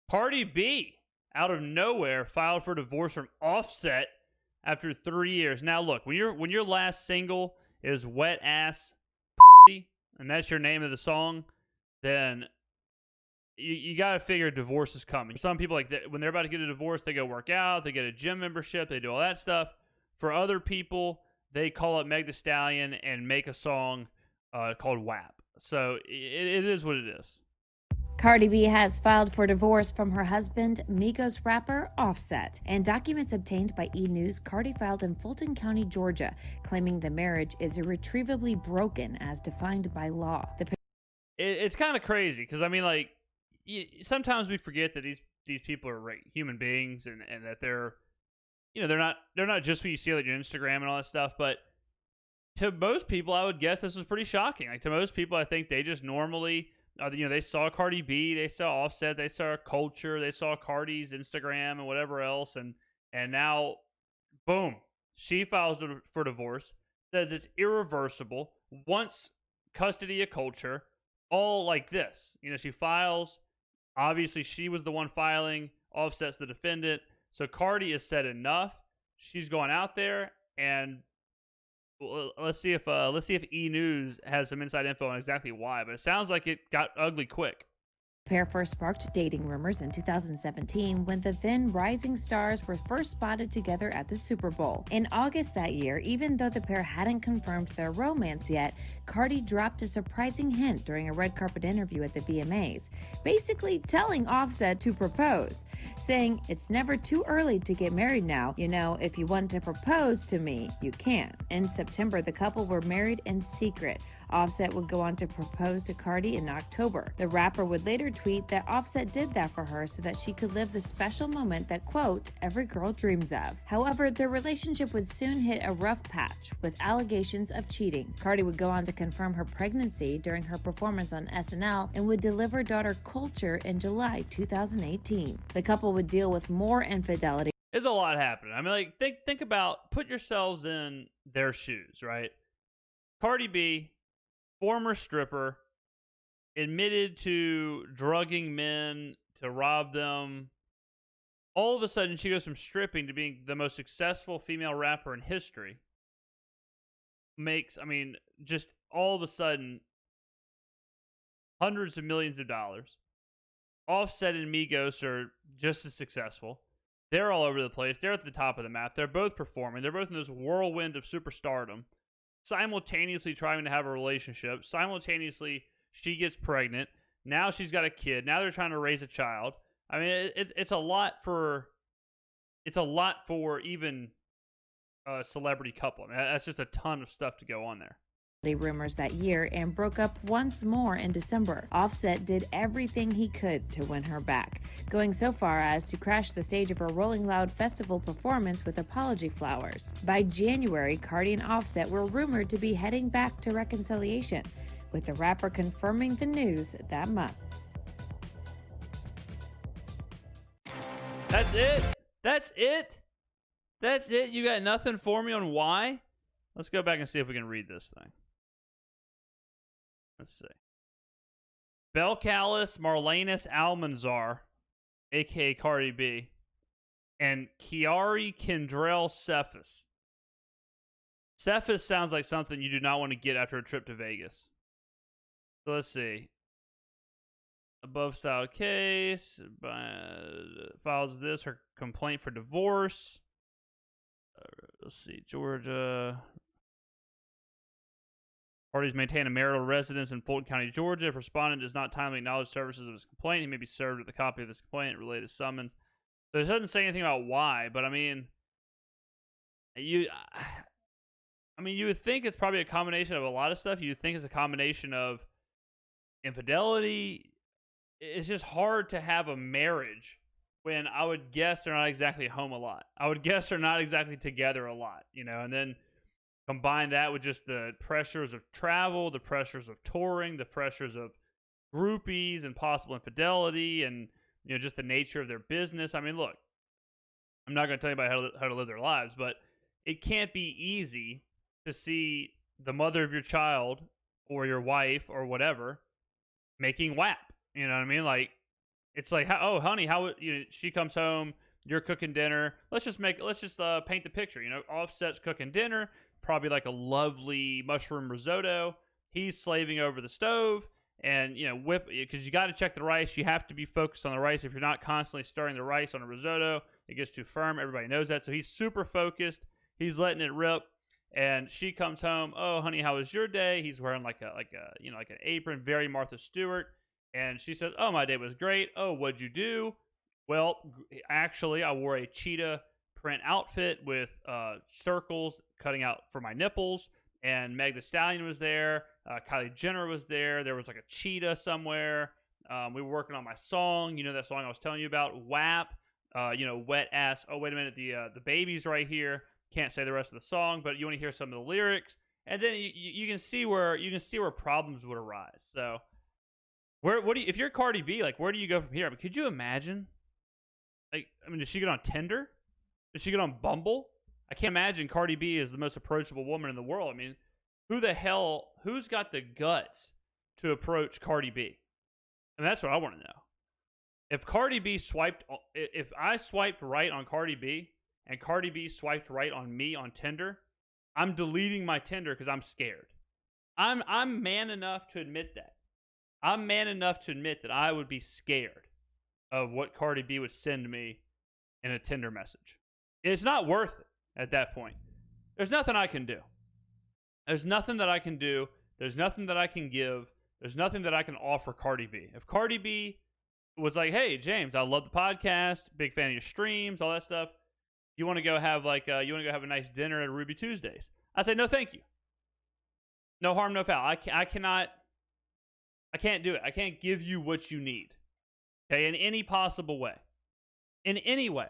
Cardi B, out of nowhere, filed for divorce from Offset after 3 years. Now, look, when your last single is "Wet Ass," and that's your name of the song, then you got to figure divorce is coming. Some people, like when they're about to get a divorce, they go work out, they get a gym membership, they do all that stuff. For other people, they call up Meg Thee Stallion and make a song called WAP. So it is what it is. Cardi B has filed for divorce from her husband, Migos rapper Offset. In documents obtained by E! News, Cardi filed in Fulton County, Georgia, claiming the marriage is irretrievably broken as defined by law. It's kind of crazy because, I mean, like, sometimes we forget that these people are human beings, and that they're they're not just what you see on your Instagram and all that stuff. But to most people, I would guess this was pretty shocking. Like, to most people, I think they just normally they saw Cardi B, they saw Offset, they saw Kulture, they saw Cardi's Instagram and whatever else, and now, boom, she files for divorce, says it's irreversible, wants custody of Kulture, all like this. She files. Obviously, she was the one filing. Offset's the defendant. So Cardi has said enough. She's gone out there, and let's see if E! News has some inside info on exactly why. But it sounds like it got ugly quick. The pair first sparked dating rumors in 2017 when the then rising stars were first spotted together at the Super Bowl. In August that year, even though the pair hadn't confirmed their romance yet, Cardi dropped a surprising hint during a red carpet interview at the VMAs, basically telling Offset to propose, saying, "It's never too early to get married now. If you want to propose to me, you can." In September, the couple were married in secret. Offset would go on to propose to Cardi in October. The rapper would later tweet that Offset did that for her so that she could live the special moment that, quote, every girl dreams of. However, their relationship would soon hit a rough patch with allegations of cheating. Cardi would go on to confirm her pregnancy during her performance on SNL and would deliver daughter Kulture in July 2018. The couple would deal with more infidelity. There's a lot happening. I mean, like, think about, put yourselves in their shoes, right? Cardi B, former stripper, admitted to drugging men to rob them. All of a sudden, she goes from stripping to being the most successful female rapper in history. Just all of a sudden, hundreds of millions of dollars. Offset and Migos are just as successful. They're all over the place. They're at the top of the map. They're both performing. They're both in this whirlwind of superstardom, simultaneously trying to have a relationship. Simultaneously, she gets pregnant. Now she's got a kid. Now they're trying to raise a child. I mean, it's a lot for even a celebrity couple. I mean, that's just a ton of stuff to go on there. Rumors that year and broke up once more in December. Offset did everything he could to win her back, going so far as to crash the stage of a Rolling Loud festival performance with apology flowers. By January, Cardi and Offset were rumored to be heading back to reconciliation, with the rapper confirming the news that month. That's it? You got nothing for me on why? Let's go back and see if we can read this thing. Let's see. Belcalis Marlanus Almanzar, a.k.a. Cardi B, and Kiari Kendrell Cephas. Cephas sounds like something you do not want to get after a trip to Vegas. So let's see. Above style case. Files this, her complaint for divorce. Let's see. Georgia. Parties maintain a marital residence in Fulton County, Georgia. If respondent does not timely acknowledge services of his complaint, he may be served with a copy of his complaint and related summons. So it doesn't say anything about why, but you would think it's probably a combination of a lot of stuff. You would think it's a combination of infidelity. It's just hard to have a marriage when I would guess they're not exactly home a lot. I would guess they're not exactly together a lot, and then combine that with just the pressures of travel, the pressures of touring, the pressures of groupies and possible infidelity, and just the nature of their business. I mean, look, I'm not going to tell anybody how to live their lives, but it can't be easy to see the mother of your child or your wife or whatever making WAP. You know what I mean? Like, It's like, oh, honey, she comes home, you're cooking dinner. Let's just paint the picture. Offset's cooking dinner, probably like a lovely mushroom risotto. He's slaving over the stove and, whip, because you got to check the rice. You have to be focused on the rice. If you're not constantly stirring the rice on a risotto, it gets too firm. Everybody knows that. So he's super focused. He's letting it rip. And she comes home. Oh, honey, how was your day? He's wearing like an apron, very Martha Stewart. And she says, oh, my day was great. Oh, what'd you do? Well, actually, I wore a cheetah print outfit with circles cutting out for my nipples. And Meg Thee Stallion was there. Kylie Jenner was there. There was like a cheetah somewhere. We were working on my song. That song I was telling you about, WAP. Wet ass. Oh, wait a minute. The baby's right here. Can't say the rest of the song, but you want to hear some of the lyrics. And then you can see where problems would arise. So if you're Cardi B, like, where do you go from here? But could you imagine? Like, I mean, does she get on Tinder? Does she get on Bumble? I can't imagine Cardi B is the most approachable woman in the world. I mean, who's got the guts to approach Cardi B? I mean, that's what I want to know. If I swiped right on Cardi B and Cardi B swiped right on me on Tinder, I'm deleting my Tinder because I'm scared. I'm man enough to admit that. I'm man enough to admit that I would be scared of what Cardi B would send me in a Tinder message. It's not worth it at that point. There's nothing I can do. There's nothing that I can do. There's nothing that I can give. There's nothing that I can offer Cardi B. If Cardi B was like, hey, James, I love the podcast, big fan of your streams, all that stuff. You want to go have a nice dinner at Ruby Tuesdays? I say, no, thank you. No harm, no foul. I can't do it. I can't give you what you need. Okay, in any possible way. In any way.